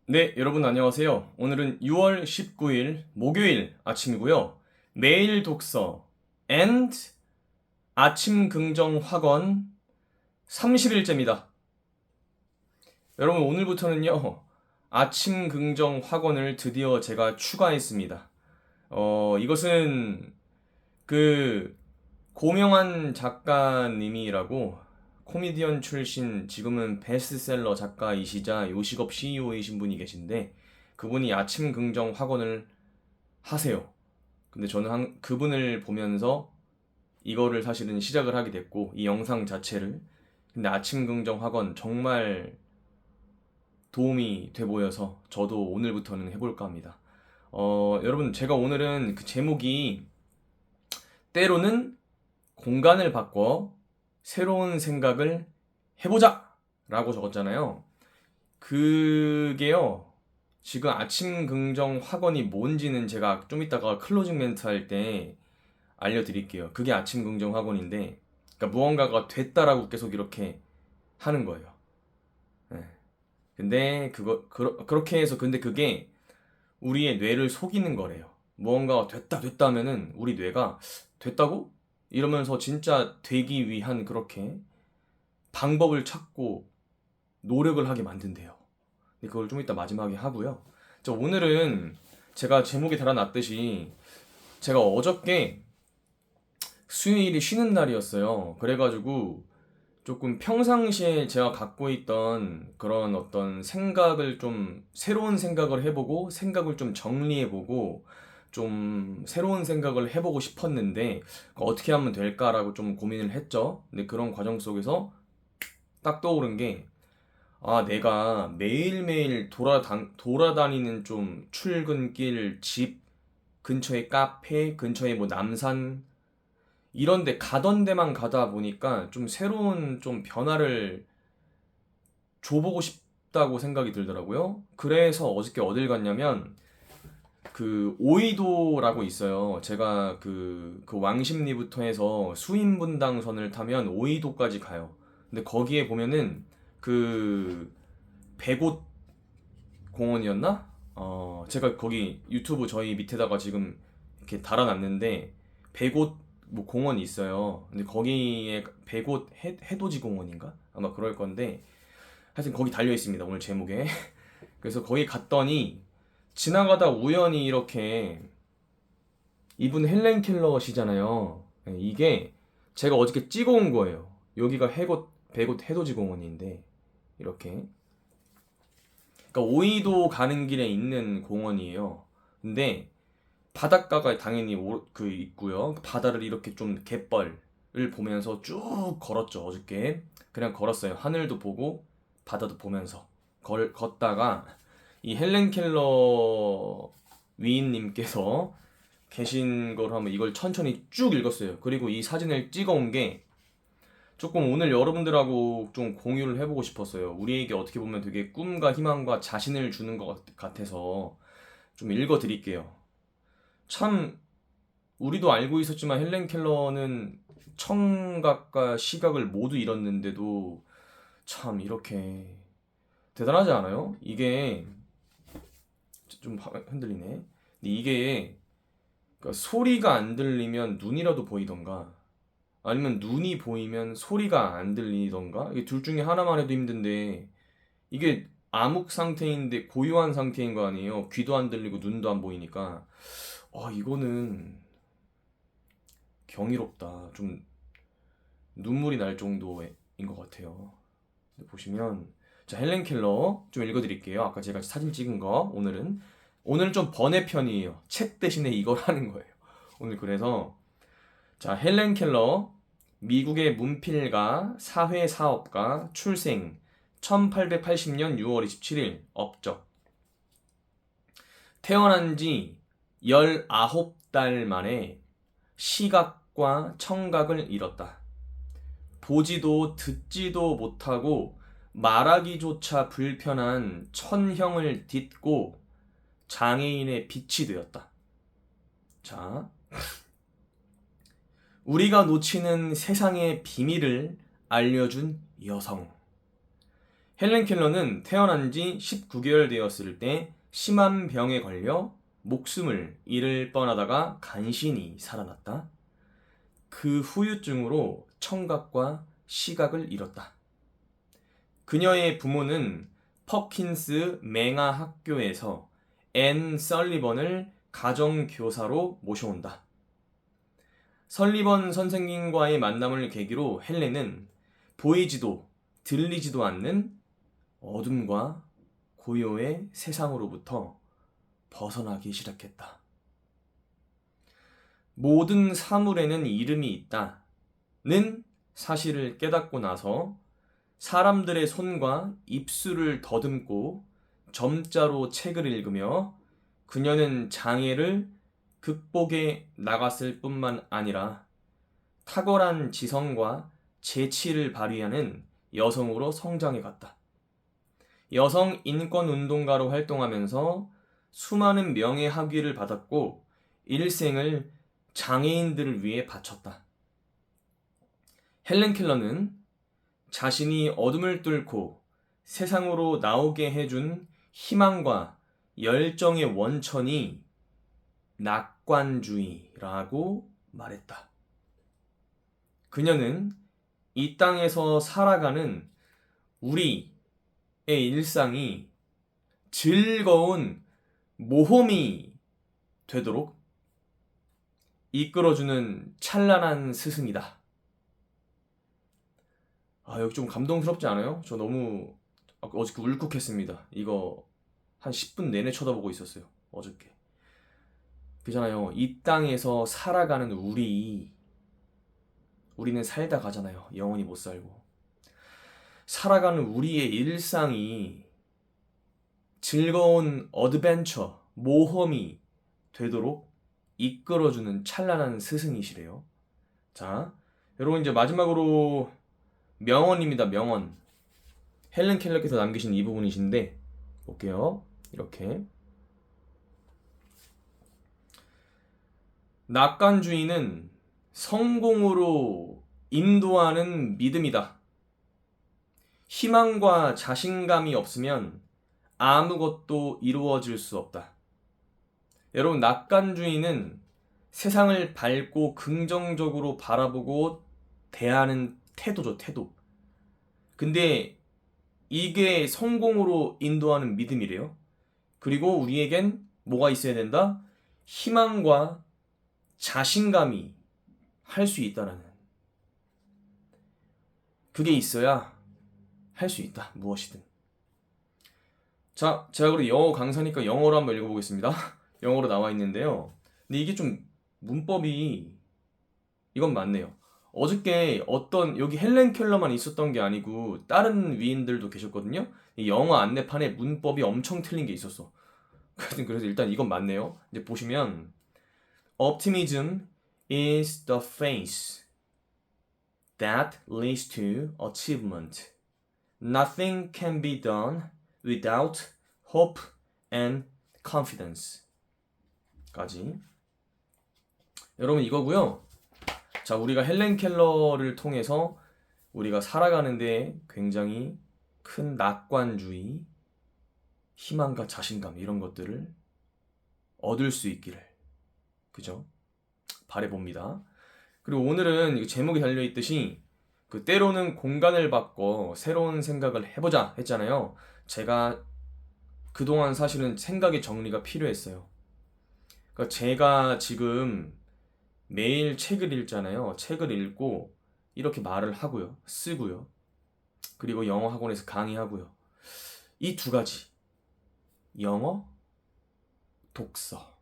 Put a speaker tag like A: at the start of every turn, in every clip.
A: 네, 여러분 안녕하세요. 오늘은 6월 19일 목요일 아침이고요. 매일 독서 and 아침 긍정 학원 30일째입니다. 여러분 오늘부터는요. 아침 긍정 학원을 드디어 제가 추가했습니다. 이것은 그 고명한 작가님이라고 코미디언 출신 지금은 베스트셀러 작가이시자 요식업 CEO이신 분이 계신데 그분이 아침 긍정 학원을 하세요. 근데 저는 그분을 보면서 이거를 사실은 시작을 하게 됐고 이 영상 자체를 근데 아침 긍정 학원 정말 도움이 돼 보여서 저도 오늘부터는 해볼까 합니다. 여러분 제가 오늘은 그 제목이 때로는 공간을 바꿔 새로운 생각을 해보자! 라고 적었잖아요. 그게요, 지금 아침 긍정 학원이 뭔지는 제가 좀 이따가 클로징 멘트 할 때 알려드릴게요. 그게 아침 긍정 학원인데, 그러니까 무언가가 됐다라고 계속 이렇게 하는 거예요. 네. 근데 그렇게 해서, 근데 그게 우리의 뇌를 속이는 거래요. 무언가가 됐다 하면은 우리 뇌가 됐다고? 이러면서 진짜 되기 위한 그렇게 방법을 찾고 노력을 하게 만든대요. 근데 그걸 좀 이따 마지막에 하고요. 오늘은 제가 제목에 달아놨듯이 제가 어저께 수요일이 쉬는 날이었어요. 그래가지고 조금 평상시에 제가 갖고 있던 그런 어떤 생각을 좀 새로운 생각을 해보고 생각을 좀 정리해보고 좀 새로운 생각을 해보고 싶었는데 어떻게 하면 될까라고 좀 고민을 했죠. 근데 그런 과정 속에서 딱 떠오른 게 내가 매일매일 돌아다니는 좀 출근길, 집 근처에 카페, 근처에 뭐 남산 이런 데 가던 데만 가다 보니까 좀 새로운 좀 변화를 줘보고 싶다고 생각이 들더라고요. 그래서 어저께 어딜 갔냐면 그 오이도라고 있어요. 제가 그 왕십리부터 해서 수인분당선을 타면 오이도까지 가요. 근데 거기에 보면은 그 백옷 공원이었나? 제가 거기 유튜브 저희 밑에다가 지금 이렇게 달아놨는데 백옷 뭐 공원이 있어요. 근데 거기에 백옷 해돋이 공원인가? 아마 그럴 건데 하여튼 거기 달려 있습니다. 오늘 제목에. 그래서 거기 갔더니 지나가다 우연히 이렇게 이분 헬렌 켈러시잖아요. 네, 이게 제가 어저께 찍어온 거예요. 여기가 백옷 해돋이 공원인데 이렇게 그러니까 오이도 가는 길에 있는 공원이에요. 근데 바닷가가 당연히 있고요. 바다를 이렇게 좀 갯벌을 보면서 쭉 걸었죠. 어저께 그냥 걸었어요. 하늘도 보고 바다도 보면서 걷다가 이 헬렌 켈러 위인님께서 계신 걸 한번 이걸 천천히 쭉 읽었어요. 그리고 이 사진을 찍어온 게 조금 오늘 여러분들하고 좀 공유를 해보고 싶었어요. 우리에게 어떻게 보면 되게 꿈과 희망과 자신을 주는 것 같아서 좀 읽어드릴게요. 참, 우리도 알고 있었지만 헬렌 켈러는 청각과 시각을 모두 잃었는데도 참 이렇게 대단하지 않아요? 이게 좀 흔들리네. 근데 이게 그러니까 소리가 안 들리면 눈이라도 보이던가 아니면 눈이 보이면 소리가 안 들리던가 이게 둘 중에 하나만 해도 힘든데 이게 암흑 상태인데 고요한 상태인 거 아니에요. 귀도 안 들리고 눈도 안 보이니까 이거는 경이롭다. 좀 눈물이 날 정도인 것 같아요. 보시면 자 헬렌 켈러 좀 읽어드릴게요. 아까 제가 사진 찍은 거 오늘은 좀 번외편이에요. 책 대신에 이걸 하는 거예요. 오늘 그래서 자 헬렌 켈러 미국의 문필가, 사회사업가, 출생 1880년 6월 27일 업적 태어난 지 19달 만에 시각과 청각을 잃었다. 보지도 듣지도 못하고 말하기조차 불편한 천형을 딛고 장애인의 빛이 되었다. 자, 우리가 놓치는 세상의 비밀을 알려준 여성. 헬렌 켈러는 태어난 지 19개월 되었을 때 심한 병에 걸려 목숨을 잃을 뻔하다가 간신히 살아났다. 그 후유증으로 청각과 시각을 잃었다. 그녀의 부모는 퍼킨스 맹아 학교에서 앤 설리번을 가정교사로 모셔온다. 설리번 선생님과의 만남을 계기로 헬렌은 보이지도 들리지도 않는 어둠과 고요의 세상으로부터 벗어나기 시작했다. 모든 사물에는 이름이 있다는 사실을 깨닫고 나서 사람들의 손과 입술을 더듬고 점자로 책을 읽으며 그녀는 장애를 극복해 나갔을 뿐만 아니라 탁월한 지성과 재치를 발휘하는 여성으로 성장해 갔다. 여성 인권 운동가로 활동하면서 수많은 명예 학위를 받았고 일생을 장애인들을 위해 바쳤다. 헬렌 켈러는 자신이 어둠을 뚫고 세상으로 나오게 해준 희망과 열정의 원천이 낙관주의라고 말했다. 그녀는 이 땅에서 살아가는 우리의 일상이 즐거운 모험이 되도록 이끌어주는 찬란한 스승이다. 여기 좀 감동스럽지 않아요? 저 너무 어저께 울컥했습니다. 이거 한 10분 내내 쳐다보고 있었어요. 어저께. 그잖아요. 이 땅에서 살아가는 우리는 살다 가잖아요. 영원히 못 살고. 살아가는 우리의 일상이 즐거운 어드벤처, 모험이 되도록 이끌어주는 찬란한 스승이시래요. 자, 여러분 이제 마지막으로 명언입니다. 명언. 헬렌 켈러께서 남기신 이 부분이신데 볼게요. 이렇게. 낙관주의는 성공으로 인도하는 믿음이다. 희망과 자신감이 없으면 아무것도 이루어질 수 없다. 여러분, 낙관주의는 세상을 밝고 긍정적으로 바라보고 대하는 태도죠, 태도. 근데 이게 성공으로 인도하는 믿음이래요. 그리고 우리에겐 뭐가 있어야 된다? 희망과 자신감이 할 수 있다라는. 그게 있어야 할 수 있다. 무엇이든. 자, 제가 그리고 영어 강사니까 영어로 한번 읽어보겠습니다. 영어로 나와 있는데요. 근데 이게 좀 문법이 이건 맞네요. 어저께 여기 헬렌 켈러만 있었던 게 아니고 다른 위인들도 계셨거든요. 이 영어 안내판에 문법이 엄청 틀린 게 있었어. 그래서 일단 이건 맞네요. 이제 보시면 Optimism is the faith that leads to achievement. Nothing can be done without hope and confidence. 까지. 여러분 이거고요. 자, 우리가 헬렌 켈러를 통해서 우리가 살아가는데 굉장히 큰 낙관주의, 희망과 자신감 이런 것들을 얻을 수 있기를, 그죠? 바라봅니다. 그리고 오늘은 제목이 달려있듯이 때로는 공간을 바꿔 새로운 생각을 해보자 했잖아요. 제가 그동안 사실은 생각의 정리가 필요했어요. 그러니까 제가 지금 매일 책을 읽잖아요. 책을 읽고 이렇게 말을 하고요. 쓰고요. 그리고 영어 학원에서 강의하고요. 이 두 가지. 영어, 독서.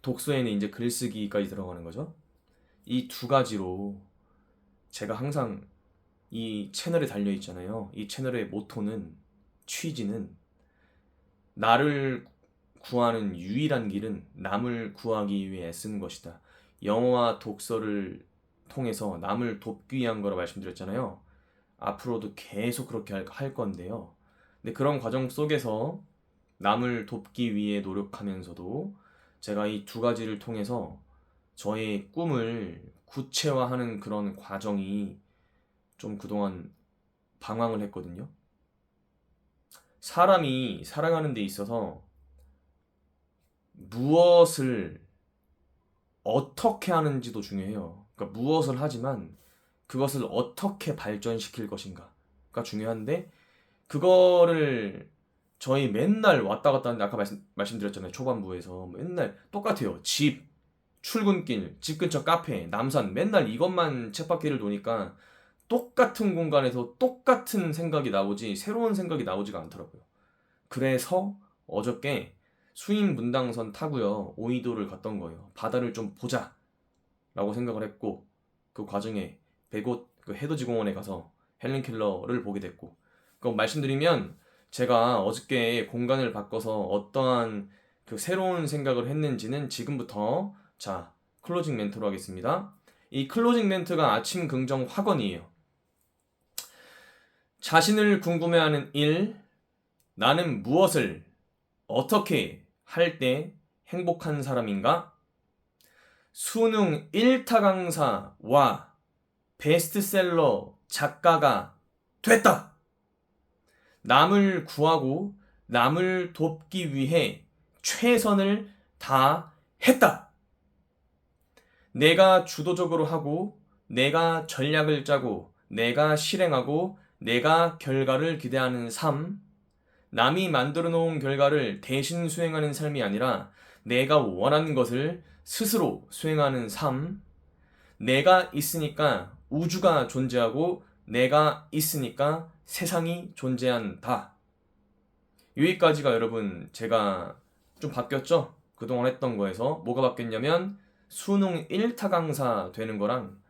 A: 독서에는 이제 글쓰기까지 들어가는 거죠. 이 두 가지로 제가 항상 이 채널에 달려 있잖아요. 이 채널의 모토는, 취지는 나를 구하는 유일한 길은 남을 구하기 위해 애쓰는 것이다. 영어와 독서를 통해서 남을 돕기 위한 거라 말씀드렸잖아요. 앞으로도 계속 그렇게 할 건데요. 근데 그런 과정 속에서 남을 돕기 위해 노력하면서도 제가 이 두 가지를 통해서 저의 꿈을 구체화하는 그런 과정이 좀 그동안 방황을 했거든요. 사람이 살아가는 데 있어서 무엇을 어떻게 하는지도 중요해요. 그러니까 무엇을 하지만 그것을 어떻게 발전시킬 것인가가 중요한데, 그거를 저희 맨날 왔다 갔다 하는데, 아까 말씀드렸잖아요. 초반부에서 맨날 똑같아요. 집, 출근길, 집 근처 카페, 남산, 맨날 이것만 쳇바퀴를 도니까 똑같은 공간에서 똑같은 생각이 나오지 새로운 생각이 나오지가 않더라고요. 그래서 어저께 수인 분당선 타고요, 오이도를 갔던 거예요. 바다를 좀 보자 라고 생각을 했고, 그 과정에 백옷 그 해돋이 공원에 가서 헬렌 켈러를 보게 됐고, 그거 말씀드리면 제가 어저께 공간을 바꿔서 어떠한 그 새로운 생각을 했는지는 지금부터, 자, 클로징 멘트로 하겠습니다. 이 클로징 멘트가 아침 긍정 확언이에요. 자신을 궁금해하는 일, 나는 무엇을 어떻게 할 때 행복한 사람인가? 수능 1타 강사와 베스트셀러 작가가 됐다! 남을 구하고 남을 돕기 위해 최선을 다했다! 내가 주도적으로 하고, 내가 전략을 짜고, 내가 실행하고, 내가 결과를 기대하는 삶, 남이 만들어 놓은 결과를 대신 수행하는 삶이 아니라 내가 원하는 것을 스스로 수행하는 삶, 내가 있으니까 우주가 존재하고 내가 있으니까 세상이 존재한다. 여기까지가 여러분 제가 좀 바뀌었죠? 그동안 했던 거에서 뭐가 바뀌었냐면 수능 1타 강사 되는 거랑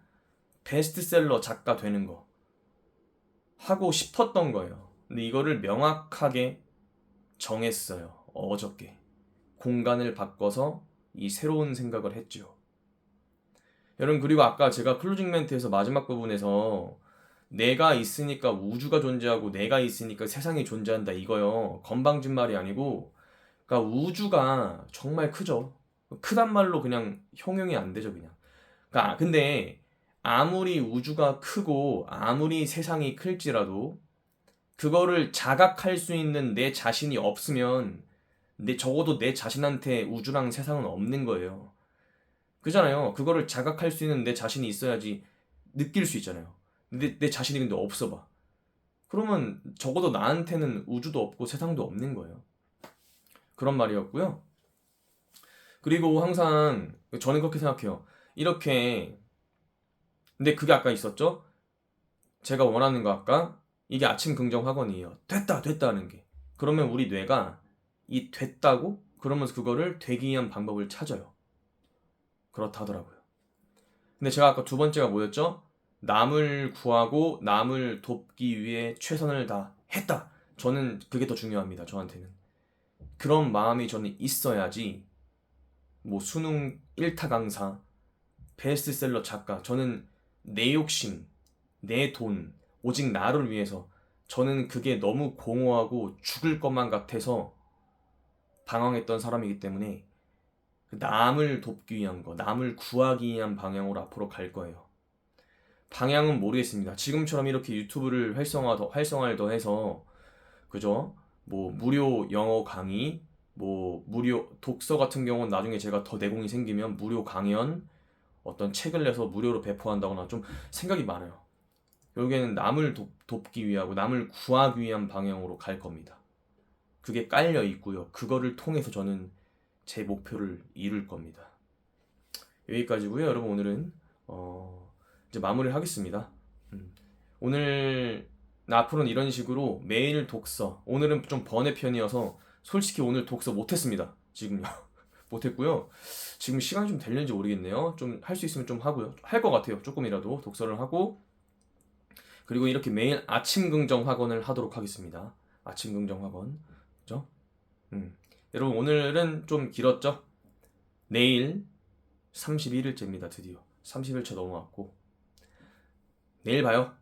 A: 베스트셀러 작가 되는 거 하고 싶었던 거예요. 근데 이거를 명확하게 정했어요. 어저께. 공간을 바꿔서 이 새로운 생각을 했죠. 여러분, 그리고 아까 제가 클로징 멘트에서 마지막 부분에서 내가 있으니까 우주가 존재하고 내가 있으니까 세상이 존재한다 이거요. 건방진 말이 아니고, 그러니까 우주가 정말 크죠. 크단 말로 그냥 형용이 안 되죠, 그냥. 그러니까 근데 아무리 우주가 크고 아무리 세상이 클지라도 그거를 자각할 수 있는 내 자신이 없으면 적어도 내 자신한테 우주랑 세상은 없는 거예요. 그잖아요. 그거를 자각할 수 있는 내 자신이 있어야지 느낄 수 있잖아요. 근데 내 자신이 근데 없어 봐. 그러면 적어도 나한테는 우주도 없고 세상도 없는 거예요. 그런 말이었고요. 그리고 항상 저는 그렇게 생각해요. 이렇게, 근데 그게 아까 있었죠? 제가 원하는 거 아까 이게 아침 긍정 학원이에요. 됐다 됐다 하는 게. 그러면 우리 뇌가 이 됐다고 그러면서 그거를 되기 위한 방법을 찾아요. 그렇다 하더라고요. 근데 제가 아까 두 번째가 뭐였죠? 남을 구하고 남을 돕기 위해 최선을 다했다. 저는 그게 더 중요합니다. 저한테는. 그런 마음이 저는 있어야지 뭐 수능 1타 강사, 베스트셀러 작가, 저는 내 욕심, 내 돈, 오직 나를 위해서, 저는 그게 너무 공허하고 죽을 것만 같아서 방황했던 사람이기 때문에 남을 돕기 위한 거, 남을 구하기 위한 방향으로 앞으로 갈 거예요. 방향은 모르겠습니다. 지금처럼 이렇게 유튜브를 활성화를 더 해서, 그죠? 뭐 무료 영어 강의, 뭐 무료 독서 같은 경우는 나중에 제가 더 내공이 생기면 무료 강연, 어떤 책을 내서 무료로 배포한다거나 좀 생각이 많아요. 결국에는 남을 돕기 위하고 남을 구하기 위한 방향으로 갈 겁니다. 그게 깔려 있고요. 그거를 통해서 저는 제 목표를 이룰 겁니다. 여기까지고요. 여러분, 오늘은 이제 마무리를 하겠습니다. 오늘 앞으로는 이런 식으로 매일 독서, 오늘은 좀 번외편이어서 솔직히 오늘 독서 못했습니다. 지금요. 못했고요. 지금 시간이 좀 될는지 모르겠네요. 좀 할 수 있으면 좀 하고요. 할 것 같아요. 조금이라도 독서를 하고, 그리고 이렇게 매일 아침 긍정 학원을 하도록 하겠습니다. 아침 긍정 학원. 그죠? 여러분, 오늘은 좀 길었죠? 내일 31일째입니다. 드디어 30일차 넘어왔고, 내일 봐요.